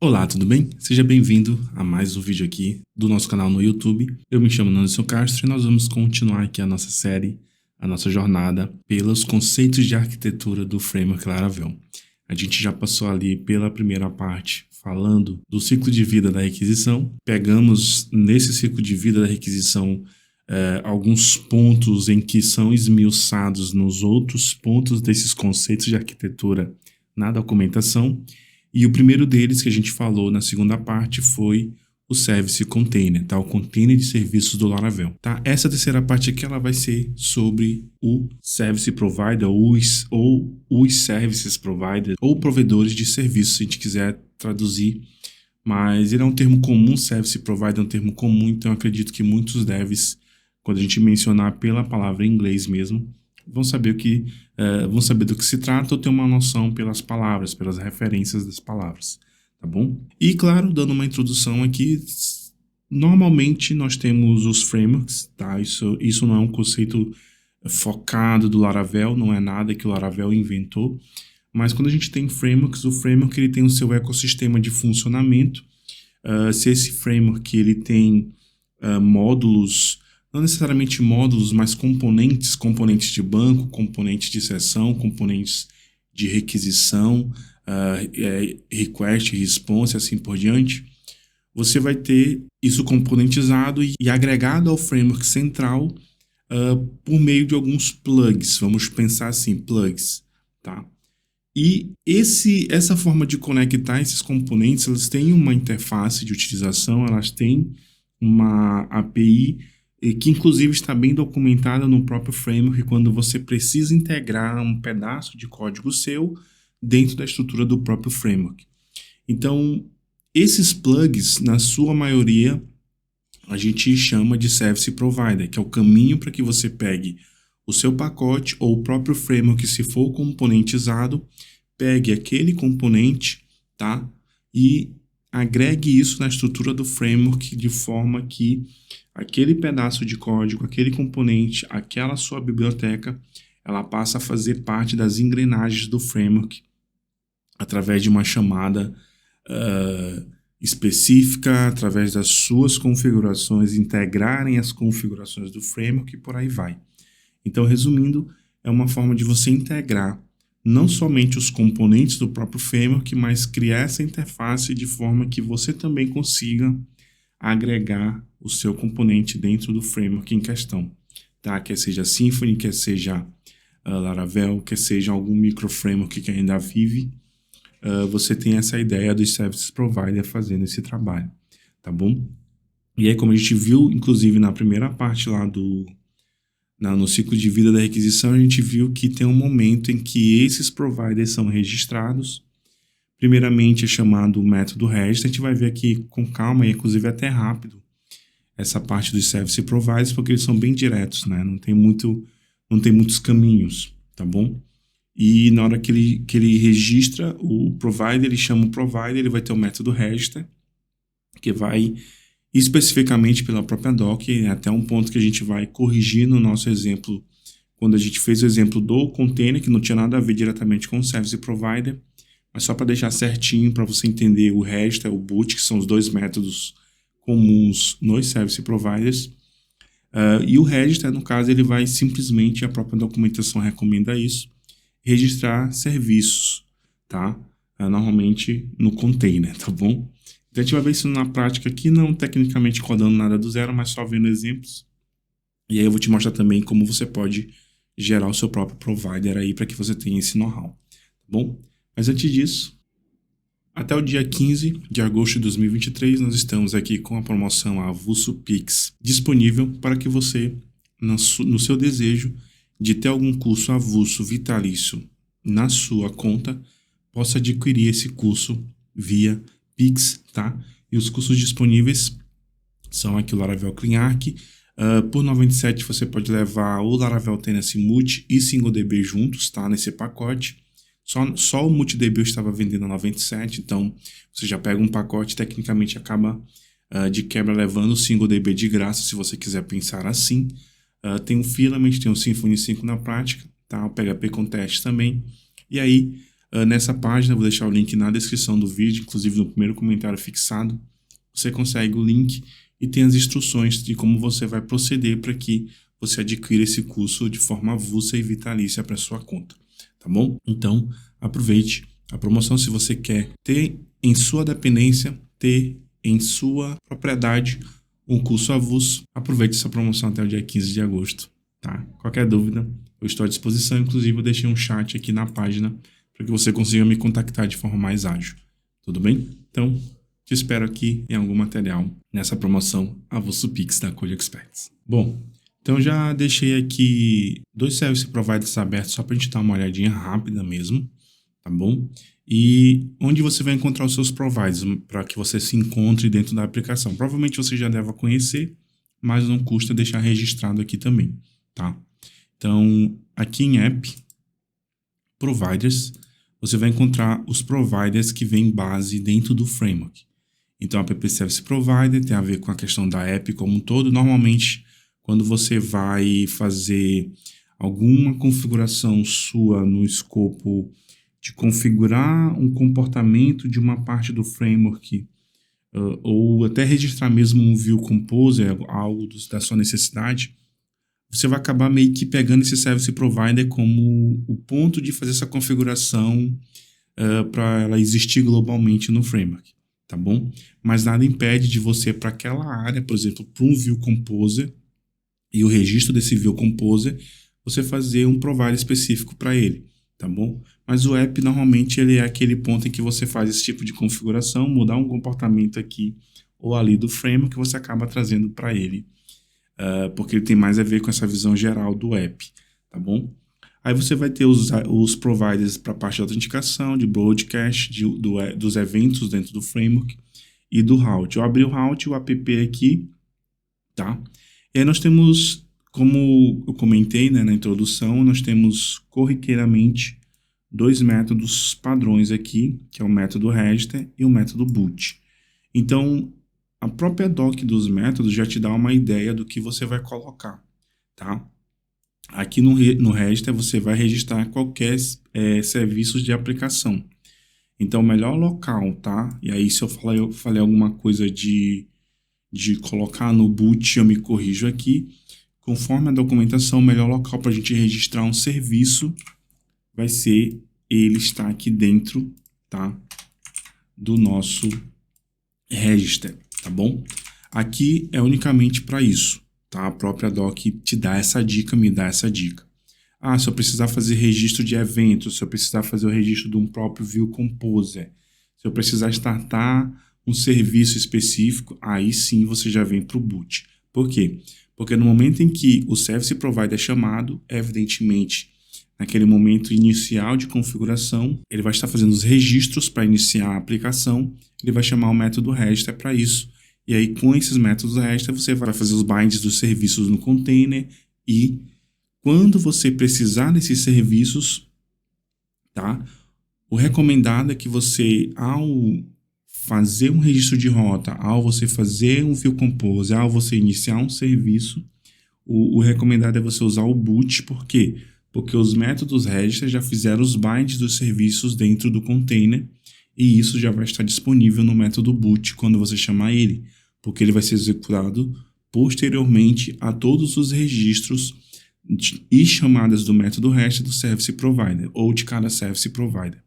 Olá, tudo bem? Seja bem-vindo a mais um vídeo aqui do nosso canal no YouTube. Eu me chamo Anderson Castro e nós vamos continuar aqui a nossa série, a nossa jornada pelos conceitos de arquitetura do Framework Laravel. A gente já passou ali pela primeira parte falando do ciclo de vida da requisição. Pegamos nesse ciclo de vida da requisição alguns pontos em que são esmiuçados nos outros pontos desses conceitos de arquitetura na documentação. E o primeiro deles que a gente falou na segunda parte foi o Service Container, tá? O container de serviços do Laravel, tá? Essa terceira parte aqui ela vai ser sobre o Service Provider ou os Services Provider ou provedores de serviços, se a gente quiser traduzir. Mas ele é um termo comum, Service Provider é um termo comum, então eu acredito que muitos devs, quando a gente mencionar pela palavra em inglês mesmo, vão saber do que se trata ou ter uma noção pelas palavras, pelas referências das palavras, tá bom? E claro, dando uma introdução aqui, normalmente nós temos os frameworks, tá? Isso não é um conceito focado do Laravel, não é nada que o Laravel inventou, mas quando a gente tem frameworks, o framework ele tem o seu ecossistema de funcionamento. Se esse framework ele tem módulos, não necessariamente módulos, mas componentes de banco, componentes de sessão, componentes de requisição, request, response, assim por diante. Você vai ter isso componentizado e agregado ao framework central por meio de alguns plugs, vamos pensar assim, plugs, tá? E essa forma de conectar esses componentes, elas têm uma interface de utilização, elas têm uma API que inclusive está bem documentada no próprio framework quando você precisa integrar um pedaço de código seu dentro da estrutura do próprio framework. Então, esses plugs, na sua maioria, a gente chama de Service Provider, que é o caminho para que você pegue o seu pacote ou o próprio framework, se for componentizado, pegue aquele componente, tá? E agregue isso na estrutura do framework de forma que aquele pedaço de código, aquele componente, aquela sua biblioteca, ela passa a fazer parte das engrenagens do framework através de uma chamada específica, através das suas configurações, integrarem as configurações do framework e por aí vai. Então, resumindo, é uma forma de você integrar não somente os componentes do próprio framework, mas criar essa interface de forma que você também consiga agregar o seu componente dentro do framework em questão, tá? Quer seja Symfony, quer seja Laravel, quer seja algum micro framework que ainda vive, você tem essa ideia dos Service Provider fazendo esse trabalho, tá bom? E aí, como a gente viu, inclusive na primeira parte lá no ciclo de vida da requisição, a gente viu que tem um momento em que esses providers são registrados. Primeiramente é chamado o método register. A gente vai ver aqui com calma e inclusive até rápido essa parte dos service providers, porque eles são bem diretos, né? Não tem muitos caminhos, tá bom? E na hora que ele registra o provider, ele chama o provider, ele vai ter o método register, que vai especificamente pela própria doc, até um ponto que a gente vai corrigir no nosso exemplo, quando a gente fez o exemplo do container, que não tinha nada a ver diretamente com o service provider, mas só para deixar certinho, para você entender o register, o boot, que são os dois métodos comuns nos service providers. E o register, no caso, ele vai simplesmente, a própria documentação recomenda isso, registrar serviços, tá? Normalmente no container, tá bom? Então a gente vai ver isso na prática aqui, não tecnicamente codando nada do zero, mas só vendo exemplos. E aí eu vou te mostrar também como você pode gerar o seu próprio provider aí para que você tenha esse know-how, tá bom? Mas antes disso, até o dia 15 de agosto de 2023, nós estamos aqui com a promoção Avulso Pix disponível para que você, no seu desejo de ter algum curso avulso vitalício na sua conta, possa adquirir esse curso via Pix, tá? E os cursos disponíveis são aqui o Laravel CleanArch. Por 97 você pode levar o Laravel Tendency Multi e SingleDB juntos, tá? Nesse pacote. Só o MultiDB eu estava vendendo a 97, então você já pega um pacote, tecnicamente acaba de quebra levando o SingleDB de graça, se você quiser pensar assim. Tem o Filament, tem o Symfony 5 na prática, tá? O PHP Contest também. E aí Nessa página, vou deixar o link na descrição do vídeo, inclusive no primeiro comentário fixado. Você consegue o link e tem as instruções de como você vai proceder para que você adquira esse curso de forma avulsa e vitalícia para sua conta, tá bom? Então, aproveite a promoção se você quer ter em sua dependência, ter em sua propriedade um curso avulso. Aproveite essa promoção até o dia 15 de agosto, tá? Qualquer dúvida, eu estou à disposição. Inclusive, eu deixei um chat aqui na página para que você consiga me contactar de forma mais ágil. Tudo bem? Então, te espero aqui em algum material nessa promoção Avulso Pix da Code Experts. Bom, então já deixei aqui 2 service providers abertos só para a gente dar uma olhadinha rápida mesmo, tá bom? E onde você vai encontrar os seus providers para que você se encontre dentro da aplicação. Provavelmente você já deve conhecer, mas não custa deixar registrado aqui também, tá? Então, aqui em App Providers, você vai encontrar os providers que vêm base dentro do framework. Então, a App Service Provider tem a ver com a questão da app como um todo. Normalmente, quando você vai fazer alguma configuração sua no escopo de configurar um comportamento de uma parte do framework, ou até registrar mesmo um View Composer, algo da sua necessidade, você vai acabar meio que pegando esse Service Provider como o ponto de fazer essa configuração para ela existir globalmente no framework, tá bom? Mas nada impede de você, para aquela área, por exemplo, para um View Composer, e o registro desse View Composer, você fazer um provider específico para ele, tá bom? Mas o app, normalmente, ele é aquele ponto em que você faz esse tipo de configuração, mudar um comportamento aqui ou ali do framework que você acaba trazendo para ele. Porque ele tem mais a ver com essa visão geral do app, tá bom? Aí você vai ter os providers para a parte de autenticação, de broadcast, dos eventos dentro do framework e do route. Eu abri o route, o app aqui, tá? E aí nós temos, como eu comentei, né, na introdução, nós temos corriqueiramente 2 métodos padrões aqui, que é o método register e o método boot. Então, a própria doc dos métodos já te dá uma ideia do que você vai colocar, tá? Aqui no register você vai registrar qualquer serviços de aplicação. Então, o melhor local, tá? E aí, se eu falei alguma coisa de colocar no boot, eu me corrijo aqui. Conforme a documentação, o melhor local para a gente registrar um serviço vai ser ele estar aqui dentro, tá? Do nosso register, tá bom? Aqui é unicamente para isso, tá? A própria doc te dá essa dica, me dá essa dica. Ah, se eu precisar fazer registro de eventos, se eu precisar fazer o registro de um próprio View Composer, se eu precisar startar um serviço específico, aí sim você já vem para o boot. Por quê? Porque no momento em que o Service Provider é chamado, evidentemente, naquele momento inicial de configuração, ele vai estar fazendo os registros para iniciar a aplicação, ele vai chamar o método register para isso. E aí, com esses métodos register, você vai fazer os binds dos serviços no container e quando você precisar desses serviços, tá? O recomendado é que você, ao fazer um registro de rota, ao você fazer um View Composer, ao você iniciar um serviço, o recomendado é você usar o boot. Por quê? Porque os métodos register já fizeram os binds dos serviços dentro do container e isso já vai estar disponível no método boot quando você chamar ele, porque ele vai ser executado posteriormente a todos os registros e chamadas do método register do Service Provider ou de cada Service Provider,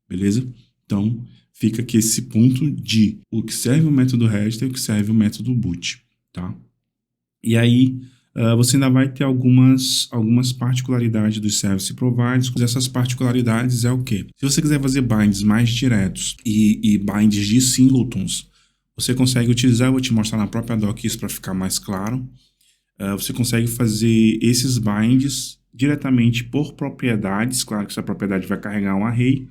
beleza? Então, fica aqui esse ponto de o que serve o método register e o que serve o método boot, tá? E aí, você ainda vai ter algumas particularidades dos Service Providers. Essas particularidades é o quê? Se você quiser fazer binds mais diretos e binds de singletons, você consegue utilizar, eu vou te mostrar na própria doc isso para ficar mais claro. Você consegue fazer esses binds diretamente por propriedades. Claro que essa propriedade vai carregar um array,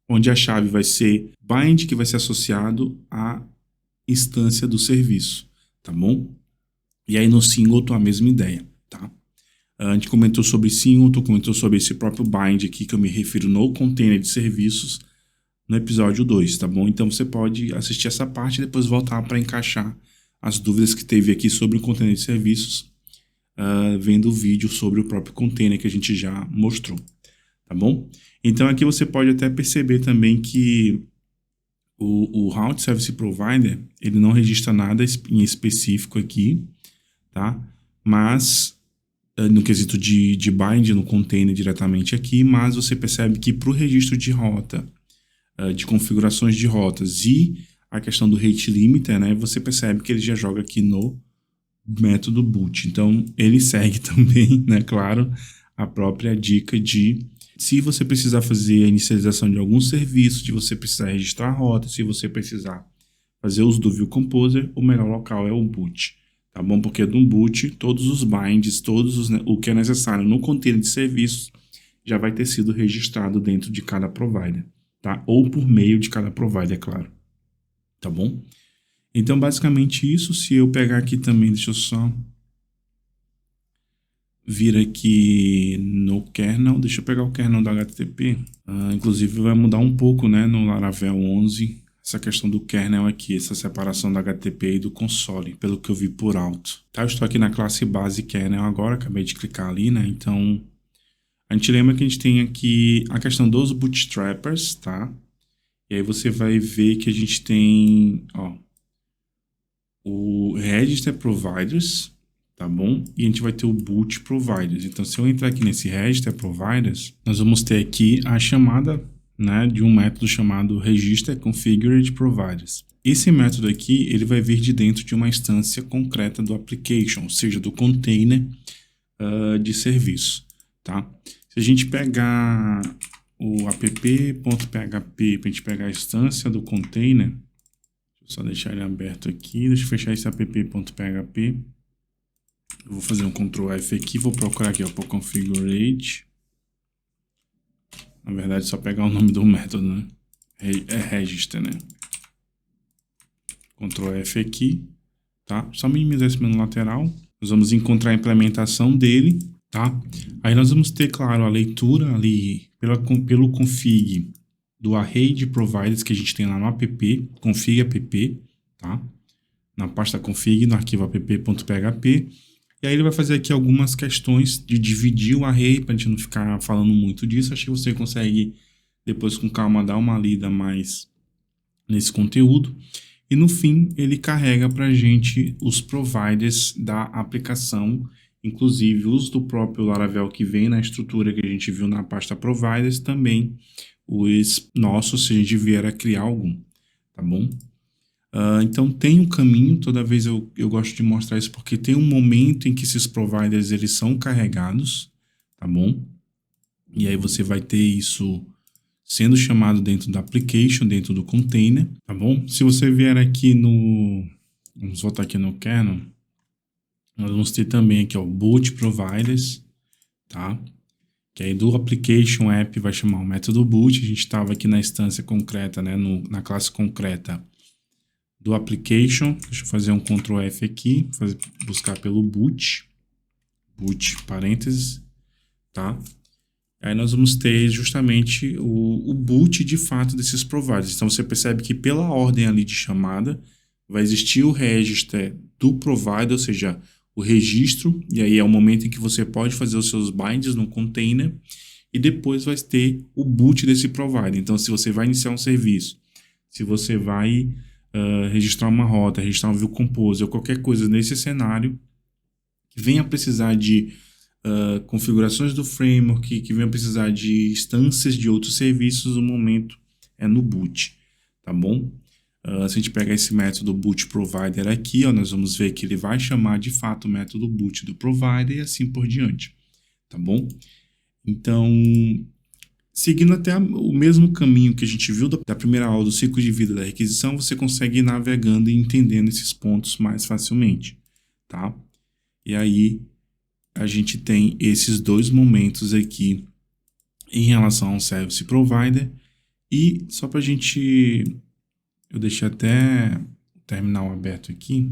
onde a chave vai ser bind, que vai ser associado à instância do serviço, tá bom? E aí no singleton a mesma ideia, tá? A gente comentou sobre singleton, comentou sobre esse próprio bind aqui, que eu me refiro no container de serviços, no episódio 2, tá bom? Então você pode assistir essa parte e depois voltar para encaixar as dúvidas que teve aqui sobre o container de serviços, vendo o vídeo sobre o próprio container que a gente já mostrou, tá bom? Então aqui você pode até perceber também que o Route Service Provider, ele não registra nada em específico aqui, tá? Mas no quesito de bind no container diretamente aqui, mas você percebe que para o registro de rota, de configurações de rotas e a questão do rate limiter, né, você percebe que ele já joga aqui no método boot. Então, ele segue também, né, claro, a própria dica de se você precisar fazer a inicialização de algum serviço, de você precisar registrar a rota, se você precisar fazer uso do View Composer, o melhor local é o boot, tá bom? Porque no boot, todos os binds, o que é necessário no container de serviços já vai ter sido registrado dentro de cada provider, tá? Ou por meio de cada provider, é claro, tá bom? Então, basicamente isso. Se eu pegar aqui também, deixa eu só vir aqui no kernel, deixa eu pegar o kernel da HTTP, inclusive vai mudar um pouco, né, no Laravel 11, essa questão do kernel aqui, essa separação da HTTP e do console, pelo que eu vi por alto. Tá, eu estou aqui na classe base kernel agora, acabei de clicar ali, né, então a gente lembra que a gente tem aqui a questão dos bootstrappers, tá, e aí você vai ver que a gente tem, ó, o register providers, tá bom? E a gente vai ter o boot providers. Então, se eu entrar aqui nesse register providers, nós vamos ter aqui a chamada, né, de um método chamado register configured providers. Esse método aqui, ele vai vir de dentro de uma instância concreta do application, ou seja, do container de serviço, tá? Se a gente pegar o app.php para a gente pegar a instância do container, só deixar ele aberto aqui, deixa eu fechar esse app.php. Eu vou fazer um Ctrl F aqui, vou procurar aqui, ó, por configurate. Na verdade, só pegar o nome do método, né? É register, né? Ctrl F aqui, tá? Só minimizar esse menu lateral. Nós vamos encontrar a implementação dele, tá? Aí nós vamos ter, claro, a leitura ali pelo config do array de providers que a gente tem lá no app, config app, tá? Na pasta config, no arquivo app.php. E aí ele vai fazer aqui algumas questões de dividir o array, para a gente não ficar falando muito disso. Acho que você consegue, depois com calma, dar uma lida mais nesse conteúdo. E no fim, ele carrega para a gente os providers da aplicação, inclusive os do próprio Laravel que vem na estrutura que a gente viu na pasta providers, também os nossos, se a gente vier a criar algum, tá bom? Então tem um caminho, toda vez eu gosto de mostrar isso porque tem um momento em que esses providers eles são carregados, tá bom? E aí você vai ter isso sendo chamado dentro da application, dentro do container, tá bom? Se você vier aqui vamos voltar aqui no kernel, nós vamos ter também aqui, ó, boot providers, tá? Que aí do application app vai chamar o método boot, a gente estava aqui na instância concreta, né, na classe concreta do application. Deixa eu fazer um Ctrl F aqui, buscar pelo boot parênteses, tá? Aí nós vamos ter justamente o boot de fato desses providers. Então você percebe que pela ordem ali de chamada vai existir o register do provider, ou seja, o registro, e aí é o momento em que você pode fazer os seus binds no container, e depois vai ter o boot desse provider. Então se você vai iniciar um serviço, se você vai registrar uma rota, registrar um View Composer ou qualquer coisa nesse cenário que venha precisar de configurações do framework, que venha precisar de instâncias de outros serviços, o momento é no boot, tá bom? Se a gente pegar esse método boot provider aqui, ó, nós vamos ver que ele vai chamar de fato o método boot do provider e assim por diante, tá bom? Então, seguindo até o mesmo caminho que a gente viu da primeira aula do ciclo de vida da requisição, você consegue ir navegando e entendendo esses pontos mais facilmente, tá? E aí, a gente tem esses dois momentos aqui em relação ao Service Provider. E só para a gente... Eu deixei até o terminal aberto aqui.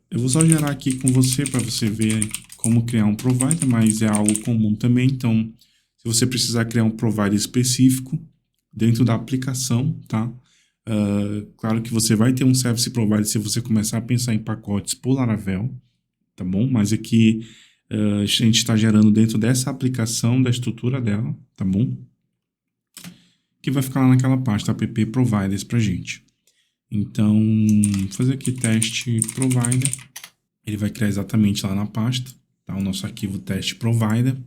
Eu vou só gerar aqui com você para você ver como criar um provider, mas é algo comum também. Então, se você precisar criar um provider específico dentro da aplicação, tá? Claro que você vai ter um Service Provider se você começar a pensar em pacotes por Laravel, tá bom? Mas aqui a gente está gerando dentro dessa aplicação da estrutura dela, tá bom? Que vai ficar lá naquela pasta app providers pra gente. Então, vou fazer aqui teste provider. Ele vai criar exatamente lá na pasta, tá? O nosso arquivo teste provider.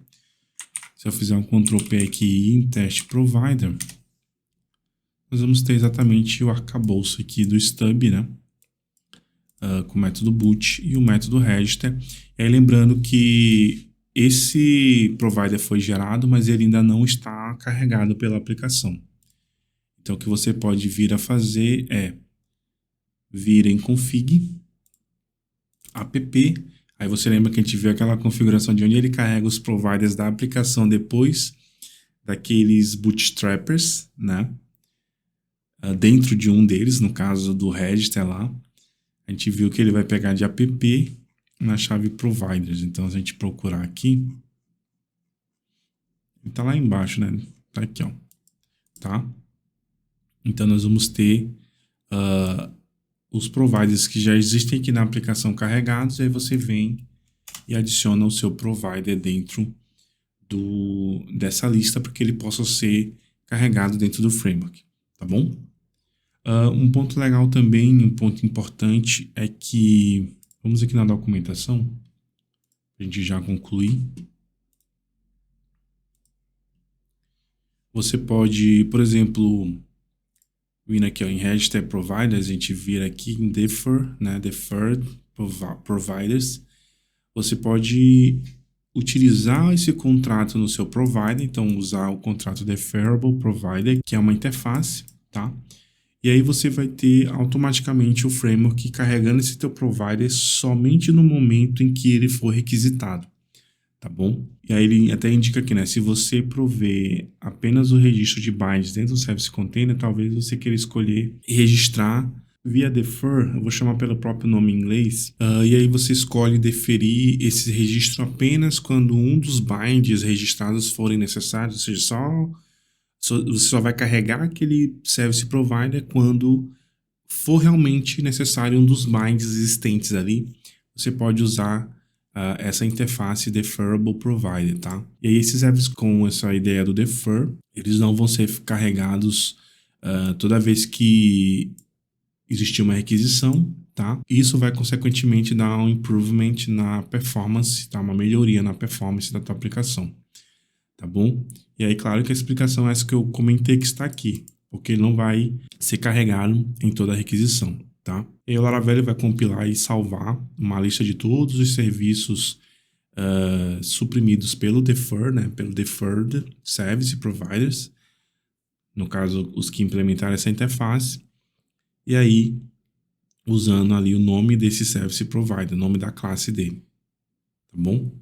Se eu fizer um Ctrl P aqui em teste provider, nós vamos ter exatamente o arcabouço aqui do stub, né? Com o método boot e o método register. E aí lembrando que esse provider foi gerado, mas ele ainda não está carregado pela aplicação. Então, o que você pode vir a fazer é vir em config, app, aí você lembra que a gente viu aquela configuração de onde ele carrega os providers da aplicação depois daqueles bootstrappers, né? Dentro de um deles, no caso do register lá, a gente viu que ele vai pegar de app na chave providers. Então, se a gente procurar aqui, ele tá lá embaixo, né? Tá aqui, ó. Tá? Então, nós vamos ter os providers que já existem aqui na aplicação carregados, e aí você vem e adiciona o seu provider dentro dessa lista para que ele possa ser carregado dentro do framework, tá bom? Um ponto legal também, um ponto importante é que, vamos aqui na documentação, a gente já concluir. Você pode, por exemplo, vindo aqui ó, em Register Providers, a gente vir aqui em Defer, né, Deferred Providers, você pode utilizar esse contrato no seu provider, então usar o contrato Deferrable Provider, que é uma interface, tá? E aí você vai ter automaticamente o framework carregando esse teu provider somente no momento em que ele for requisitado, tá bom? E aí ele até indica aqui, né? Se você prover apenas o registro de binds dentro do Service Container, talvez você queira escolher registrar via defer, eu vou chamar pelo próprio nome em inglês, e aí você escolhe deferir esse registro apenas quando um dos binds registrados forem necessários, ou seja, você só vai carregar aquele service provider quando for realmente necessário um dos binds existentes ali. Você pode usar essa interface Deferrable Provider, tá? E aí esses services com essa ideia do defer, eles não vão ser carregados toda vez que existir uma requisição, tá? Isso vai consequentemente dar um improvement na performance, tá? Uma melhoria na performance da tua aplicação, tá bom? E aí, claro que a explicação é essa que eu comentei que está aqui, porque ele não vai ser carregado em toda a requisição, tá? E aí o Laravel vai compilar e salvar uma lista de todos os serviços suprimidos pelo defer, né? Pelo Deferred Service Providers, no caso, os que implementaram essa interface, e aí usando ali o nome desse Service Provider, o nome da classe dele, tá bom?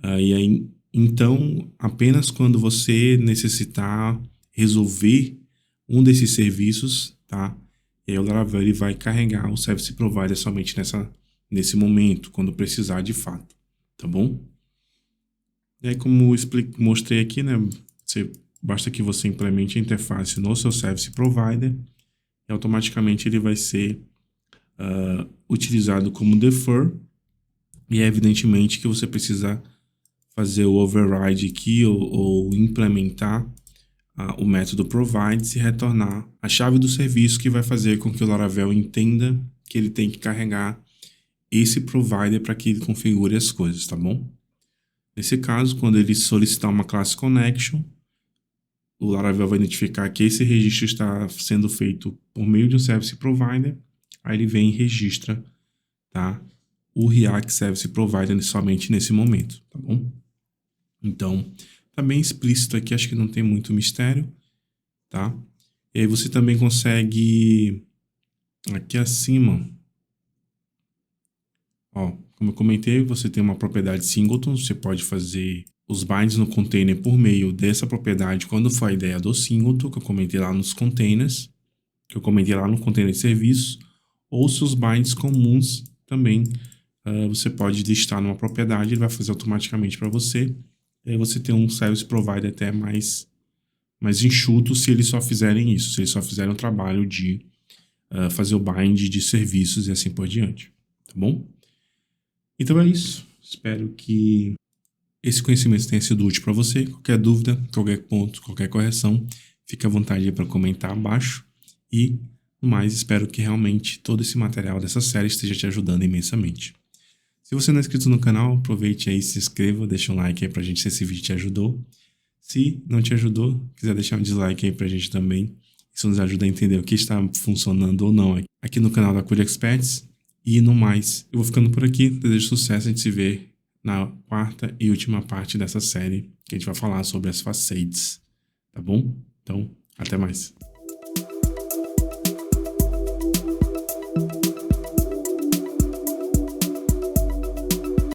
E aí, então, apenas quando você necessitar resolver um desses serviços, tá? E aí o Laravel ele vai carregar o Service Provider somente nesse momento, quando precisar de fato, tá bom? E aí, como mostrei aqui, né? Basta que você implemente a interface no seu Service Provider e automaticamente ele vai ser utilizado como defer, e é evidentemente que você precisa fazer o override aqui ou implementar o método provides e retornar a chave do serviço que vai fazer com que o Laravel entenda que ele tem que carregar esse provider para que ele configure as coisas, tá bom? Nesse caso, quando ele solicitar uma class connection, o Laravel vai identificar que esse registro está sendo feito por meio de um service provider, aí ele vem e registra, tá, o React Service Provider somente nesse momento, tá bom? Então, tá bem explícito aqui, acho que não tem muito mistério, tá? E aí você também consegue, aqui acima, ó, como eu comentei, você tem uma propriedade singleton, você pode fazer os binds no container por meio dessa propriedade quando for a ideia do singleton, que eu comentei lá nos containers, que eu comentei lá no container de serviços, ou se os binds comuns também você pode listar numa propriedade, ele vai fazer automaticamente para você. E aí você tem um service provider até mais enxuto se eles só fizerem isso, se eles só fizerem o trabalho de fazer o bind de serviços e assim por diante, tá bom? Então é isso. Espero que esse conhecimento tenha sido útil para você. Qualquer dúvida, qualquer ponto, qualquer correção, fique à vontade para comentar abaixo. E, no mais, espero que realmente todo esse material dessa série esteja te ajudando imensamente. Se você não é inscrito no canal, aproveite aí, se inscreva, deixa um like aí pra gente se esse vídeo te ajudou. Se não te ajudou, quiser deixar um dislike aí pra gente também. Isso nos ajuda a entender o que está funcionando ou não aqui no canal da Code Experts. E no mais, eu vou ficando por aqui. Desejo sucesso, a gente se vê na quarta e última parte dessa série, que a gente vai falar sobre as facades, tá bom? Então, até mais.